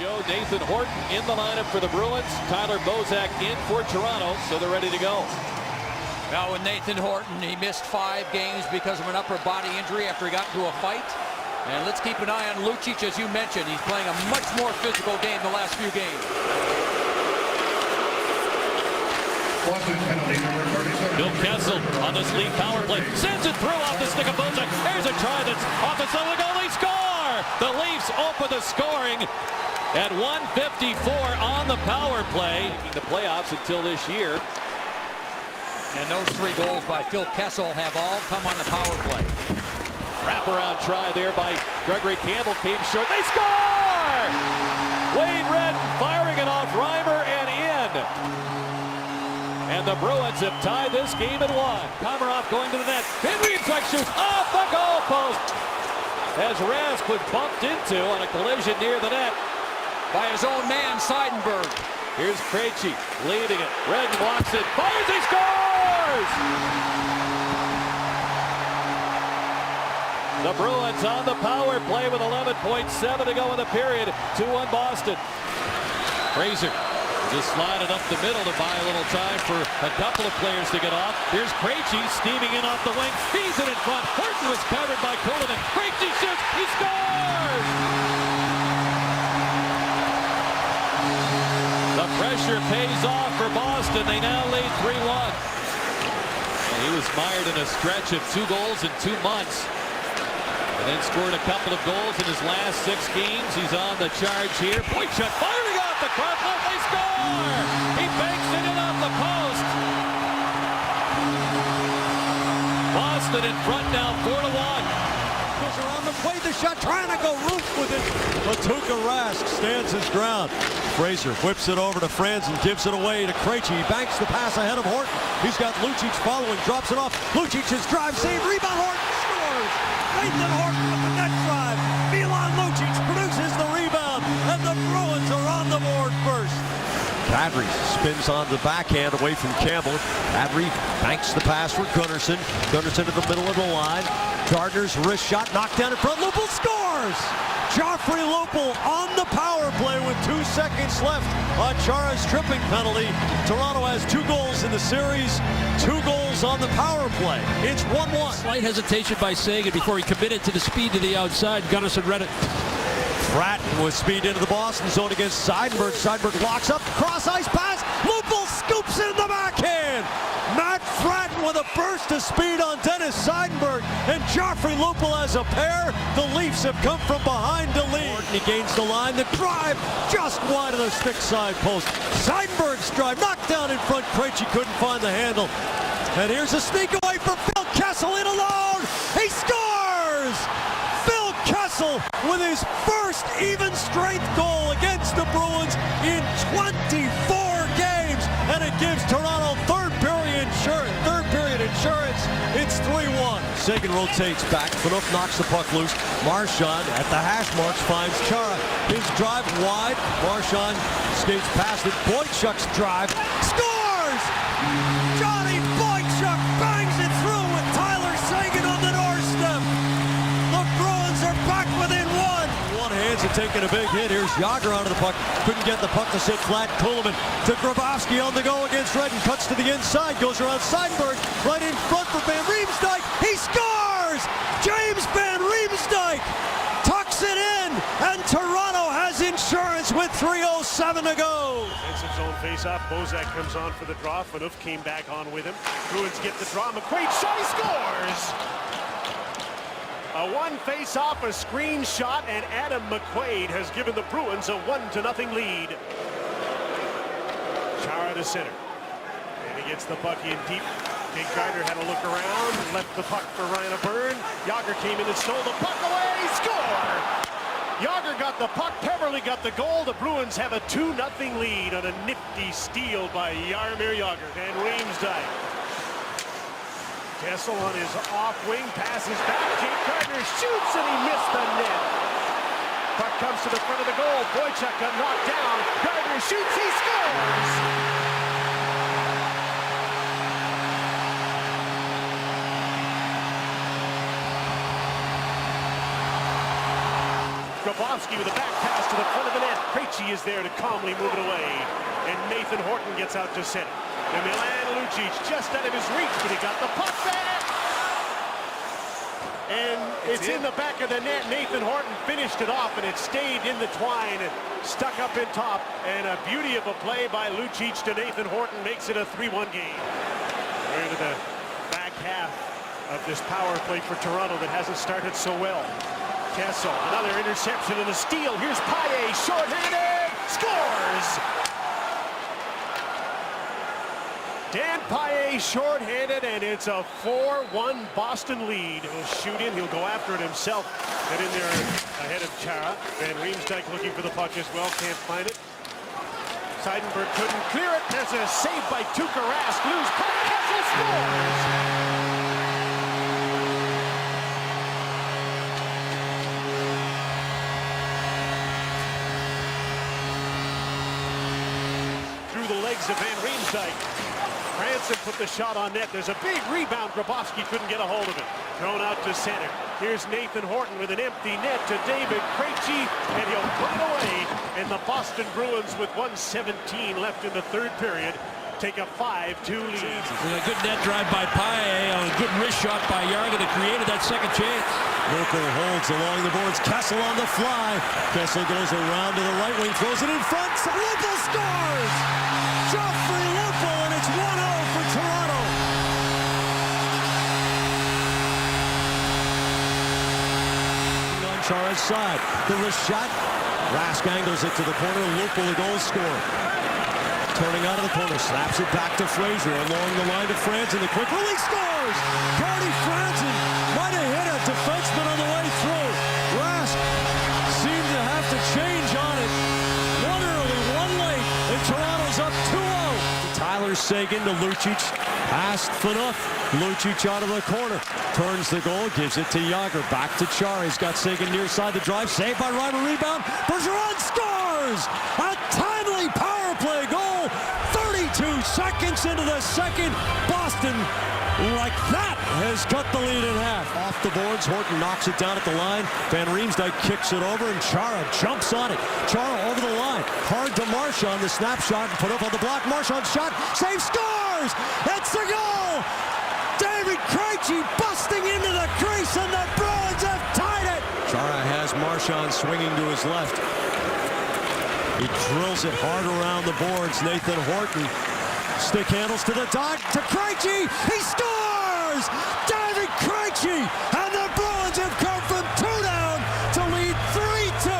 Joe, Nathan Horton in the lineup for the Bruins. Tyler Bozak in for Toronto, so they're ready to go. Now with Nathan Horton, he missed 5 games because of an upper body injury after he got into a fight. And let's keep an eye on Lucic, as you mentioned. He's playing a much more physical game the last few games. Bill Kessel on this lead power play. Sends it through off the stick of Bozak. Here's a try that's off the side of the goal. They score! The Leafs open the scoring at 1:54 on the power play. The playoffs until this year. And those 3 goals by Phil Kessel have all come on the power play. Wraparound try there by Gregory Campbell. Came short. They score! Wade Redden firing it off Reimer and in. And the Bruins have tied this game at 1. Komarov going to the net. Henry shoots off the goal post. As Rask was bumped into on a collision near the net by his own man, Seidenberg. Here's Krejci leading it. Redden walks it. Fires, he scores! The Bruins on the power play with 11.7 to go in the period. 2-1 Boston. Fraser just sliding up the middle to buy a little time for a couple of players to get off. Here's Krejci steaming in off the wing. He's in front. Horton was covered by Cullinan. Krejci shoots. He scores! The pressure pays off for Boston. They now lead 3-1. He was mired in a stretch of 2 goals in 2 months. And then scored a couple of goals in his last 6 games. He's on the charge here. Boychuk firing off the carpet. They score! He banks it in off the post. Boston in front now, 4-1. Goes around the plate, the shot, trying to go roof with it. But Tuukka Rask stands his ground. Fraser whips it over to Franz and gives it away to Krejci. He banks the pass ahead of Horton. He's got Lucic following, drops it off. Lucic's drive, save, rebound, Horton scores! Nathan Horton with the net drive. Milan Lucic produces the rebound, and the Bruins are on the board first. Kadri spins on the backhand away from Campbell. Kadri banks the pass for Gunnarsson. Gunnarsson to the middle of the line. Gardner's wrist shot knocked down in front. Lupul scores! Joffrey Lupul on the power play with 2 seconds left on Chara's tripping penalty. Toronto has 2 goals in the series, 2 goals on the power play. It's 1-1. Slight hesitation by Sagan before he committed to the speed to the outside. Gunnarsson read it. Fratton with speed into the Boston zone against Seidenberg. Seidenberg locks up, cross ice pass. Lupul scoops in the backhand. Matt Fratton with a burst of speed on Dennis Seidenberg, and Joffrey Lupul as a pair. The Leafs have come from behind to lead. He gains the line. The drive just wide of the stick side post. Seidenberg's drive knocked down in front. Krejci couldn't find the handle. And here's a sneak away for Phil Kessel in alone. He scores! Phil Kessel with his first even strength goal against the Bruins in 24 games, and it gives Toronto third period insurance. It's 3-1. Sagan rotates back. Phaneuf knocks the puck loose. Marchand at the hash marks finds Chara. His drive wide. Marchand skates past it. Boychuk's drive scores! Johnny Boychuk bangs it through with Tyler Sagan on the doorstep. The Bruins are back within 1. One hands are taking a big hit. Here's Jagr onto the puck. Couldn't get the puck to sit flat. Kuhlman to Grabowski on the go against Redden. Cuts to the inside. Goes around Seidenberg. Right in front for Van Riemsdyk. He scores! James Van Riemsdyk tucks it in. And Toronto has insurance with 3:07 to go. Defensive zone face-off. Bozak comes on for the draw. Phaneuf came back on with him. Bruins get the draw. McQuaid shot. He scores! A 1 face-off, a screen shot, and Adam McQuaid has given the Bruins a 1-0 lead. Chara to center. And he gets the puck in deep. Jake Gardner had a look around, left the puck for Ryan O'Byrne. Jagr came in and stole the puck away. Score! Jagr got the puck. Peverley got the goal. The Bruins have a 2-0 lead on a nifty steal by Jaromir Jagr. And Riemsdyk. Kessel on his off wing, passes back. Jake Gardner shoots and he missed the net. Puck comes to the front of the goal. Boychuk got knocked down. Gardner shoots, he scores! Grabowski with a back pass to the front of the net. Krejci Krejci is there to calmly move it away. And Nathan Horton gets out to center. And Milan Lucic just out of his reach, but he got the puck back. And it's in the back of the net. Nathan Horton finished it off, and it stayed in the twine and stuck up in top. And a beauty of a play by Lucic to Nathan Horton makes it a 3-1 game. We're into the back half of this power play for Toronto that hasn't started so well. Kessel, another interception and a steal. Here's Paille, shorthanded, scores! Dan Paille shorthanded, and it's a 4-1 Boston lead. He'll shoot in, he'll go after it himself. Get in there ahead of Chara. Van Riemsdyk looking for the puck as well, can't find it. Seidenberg couldn't clear it. There's a save by Tuukka Rask. Loose puck, Kessel scores! Through the legs of Van Riemsdyk. Franson put the shot on net. There's a big rebound. Grabowski couldn't get a hold of it. Thrown out to center. Here's Nathan Horton with an empty net to David Krejci, and he'll put it away. And the Boston Bruins, with 1:17 left in the third period, take a 5-2 lead. A good net drive by Paille, a good wrist shot by Jarga that created that second chance. Local holds along the boards. Kessel on the fly. Kessel goes around to the right wing, throws it in front. Lupul scores! Joffrey Lupul, and it's 1-0 for Toronto. On Chara's side, the wrist shot. Rask angles it to the corner. Lupul, the goal scorer. Turning out of the corner, slaps it back to Fraser along the line to Franson. The quick release scores! Cardi Franson might have hit a defenseman on the way through. Rask seemed to have to change on it. One early, one late, and Toronto's up 2-0. Tyler Seguin to Lucic. Passed for nothing. Lucic out of the corner. Turns the goal, gives it to Jágr. Back to Chara. He's got Seguin near side the drive. Saved by Reimer. Rebound. Bergeron scores! A timely power play goal. 32 seconds into the second. Boston, like that, has cut the lead in half. Off the boards, Horton knocks it down at the line. Van Riemsdyk kicks it over, and Chara jumps on it. Chara over the line. Hard to Marchand, the snapshot, and put up on the block. Marchand shot, save, scores! It's the goal! David Krejci busting into the crease, and the Bruins have tied it! Chara has Marchand swinging to his left. He drills it hard around the boards. Nathan Horton stick handles to the dot to Krejci. He scores! David Krejci, and the Bruins have come from 2 down to lead 3-2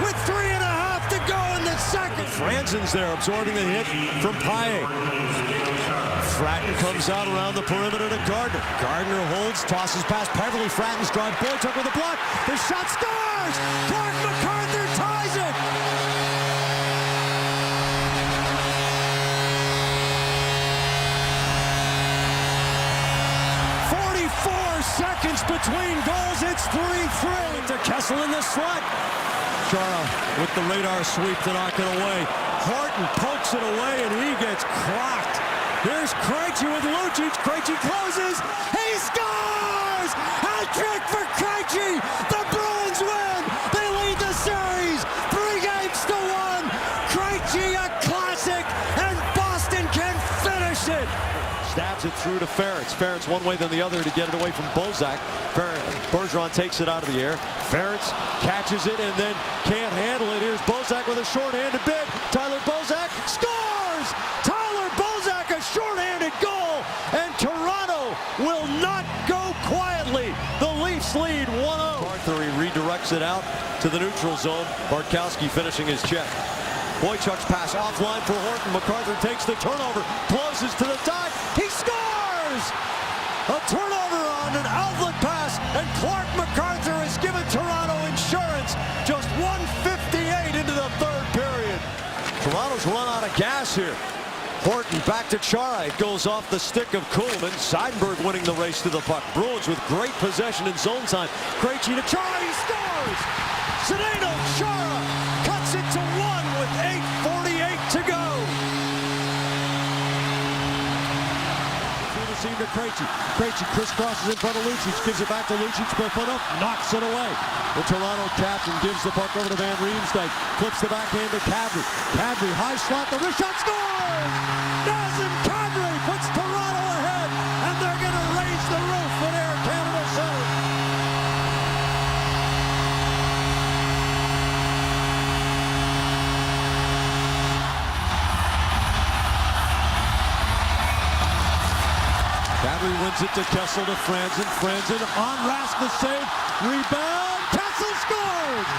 with 3.5 to go in the second. Franzen's there absorbing the hit from Paille. Fratton comes out around the perimeter to Gardner. Gardner holds, tosses past Beverly. Fratton's drive. Boychuk with a block. The shot scores! Clark MacArthur ties it! Seconds between goals, it's 3-3 to Kessel in the slot. Chara with the radar sweep to knock it away. Horton pokes it away, and he gets cracked. Here's Krejci with Lucic. Krejci closes. He scores! Hat-trick for Krejci! The Bruins win! They lead the series 3-1. Krejci, a classic, and Boston can finish it. Stabs it through to Ferentz. Ferentz one way then the other to get it away from Bozak. Bergeron takes it out of the air. Ferentz catches it and then can't handle it. Here's Bozak with a shorthanded bid. Tyler Bozak scores! Tyler Bozak, a shorthanded goal, and Toronto will not go quietly. The Leafs lead 1-0. Arthur redirects it out to the neutral zone. Bartkowski finishing his check. Boychuk's pass offline for Horton. MacArthur takes the turnover, closes to the dot. He scores! A turnover on an outlet pass, and Clark MacArthur has given Toronto insurance. Just 1:58 into the third period. Toronto's run out of gas here. Horton back to Chara. It goes off the stick of Kuhlman. Seidenberg winning the race to the puck. Bruins with great possession in zone time. Krejci to Chara. He scores! Zdeno Chara cuts it to 1 with 8:48 to go. Through the seam to Krejci. Krejci crisscrosses in front of Lucic, gives it back to Lucic, foot up, knocks it away. The Toronto captain gives the puck over to Van Riemsdyk, flips the backhand to Kadri. Kadri, high slot, the wrist shot, scores! Nazem Kadri puts Toronto ahead, and they're going to raise the roof in Air Canada Center. Kadri wins it to Kessel to Franzen. Franzen on Rask, the save. Rebound. Kessel scores!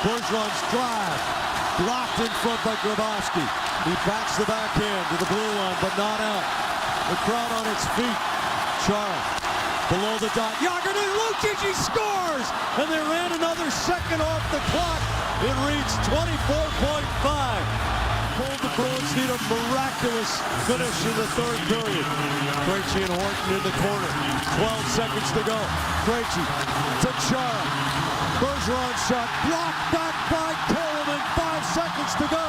Bergeron's drive. Blocked in front by Grabowski. He backs the backhand to the blue line, but not out. The crowd on its feet. Chara. Below the dot, Jagr to Lucic, he scores! And they ran another second off the clock. It reads 24.5. The Bruins need a miraculous finish in the third period. Krejci and Horton in the corner. 12 seconds to go. Krejci to Chara. Bergeron shot blocked back by Coleman. 5 seconds to go.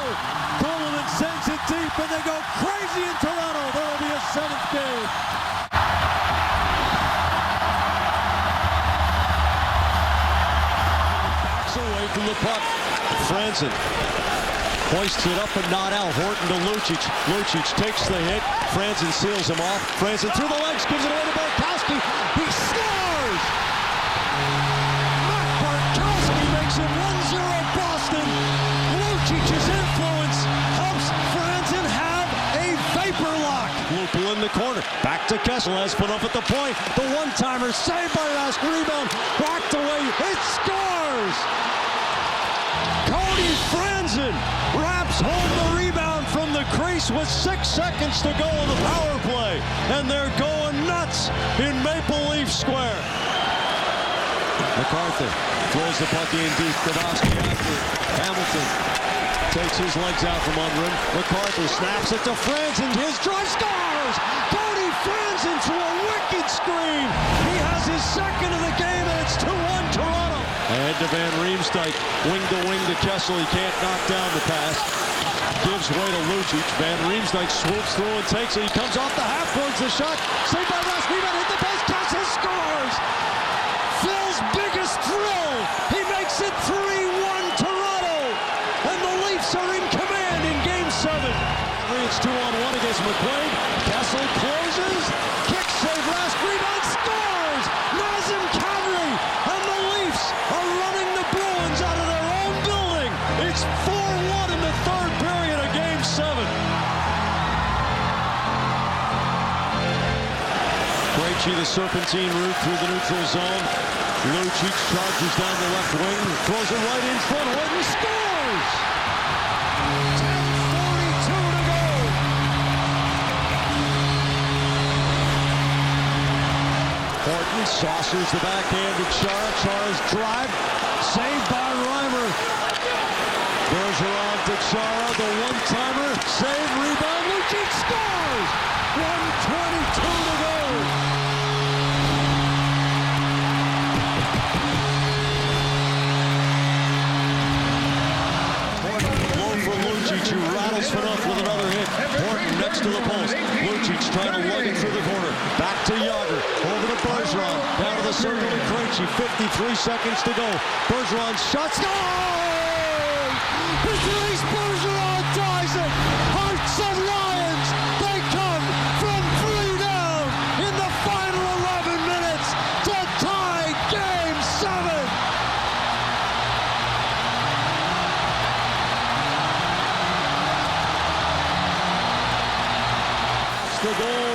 Coleman sends it deep, and they go crazy in Toronto. There will be a 7th game. Away from the puck. Franzen hoists it up and not out. Horton to Lucic. Lucic takes the hit. Franzen seals him off. Franzen through the legs, gives it away to Barkowski. He scores! Matt Barkowski makes it 1-0 Boston. Lucic's influence helps Franzen have a vapor lock. Lupul in the corner. Back to Kessel. Has put up at the point. The one-timer saved by Rask. Rebound. Backed away. It scores! Franzen wraps home the rebound from the crease with 6 seconds to go on the power play. And they're going nuts in Maple Leaf Square. MacArthur throws the puck in deep. Grabowski after Hamilton takes his legs out from under him. MacArthur snaps it to Franzen. His drive scores! Cody Franzen through a wicked screen. He has his second of the game, and it's 2-1 Toronto. Ahead to Van Riemsdyk, wing to Kessel. He can't knock down the pass. Gives way to Lucic. Van Riemsdyk swoops through and takes it. He comes off the half boards. The shot saved by Rask. Rebound hit the post. Kessel scores. Phil's biggest thrill. He makes it 3-1 Toronto, and the Leafs are in command in Game 7. It's 2-on-1 against McQuaid. Kessel closes. Kick save. Rask rebound scores. Nazem Kadri, and the Leafs are running the Bruins out of their own building. It's 4-1 in the third period of Game 7. Krejci the serpentine route through the neutral zone. Lucic charges down the left wing, throws it right in front. Horton scores! 10:42 to go. Horton saucers the backhand to Chara. Chara's drive, saved by Reimer. Bergeron to Chara, the one-timer, save, rebound, Lucic scores! 1:22 to go. Who rattles enough with another hit. Horton next to the post. Lucic trying to lug it through the corner. Back to Jagr. Over to Bergeron. Down to the circle to Krejci. 53 seconds to go. Bergeron shots. Goal! Patrice Bergeron ties it. Hearts and Lions. They come from 3 down in the final 11 minutes to tie Game 7. The goal.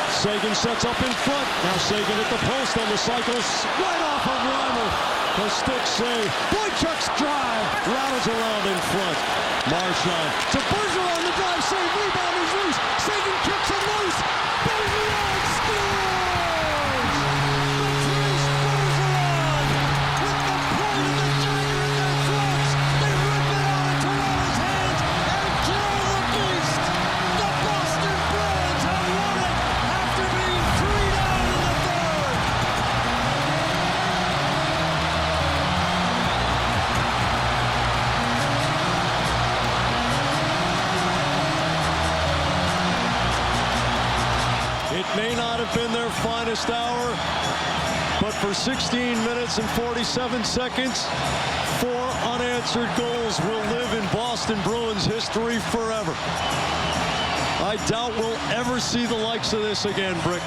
Seguin sets up in front. Now Seguin at the post on the cycle. Right off of Reimer. A stick save. Boychuk's drive. Rattles around in front. Marchand to Bergeron. The drive save. Rebound is loose. Seguin kicks it loose. Bergeron scores! Patrice Bergeron with the point of the dagger in their throats. They rip it out of Toronto's hands and kill the beast. The Boston Bruins have won it after being 3 down in the third. been their finest hour, but for 16 minutes and 47 seconds, 4 unanswered goals will live in Boston Bruins history forever. I doubt we'll ever see the likes of this again, Brick.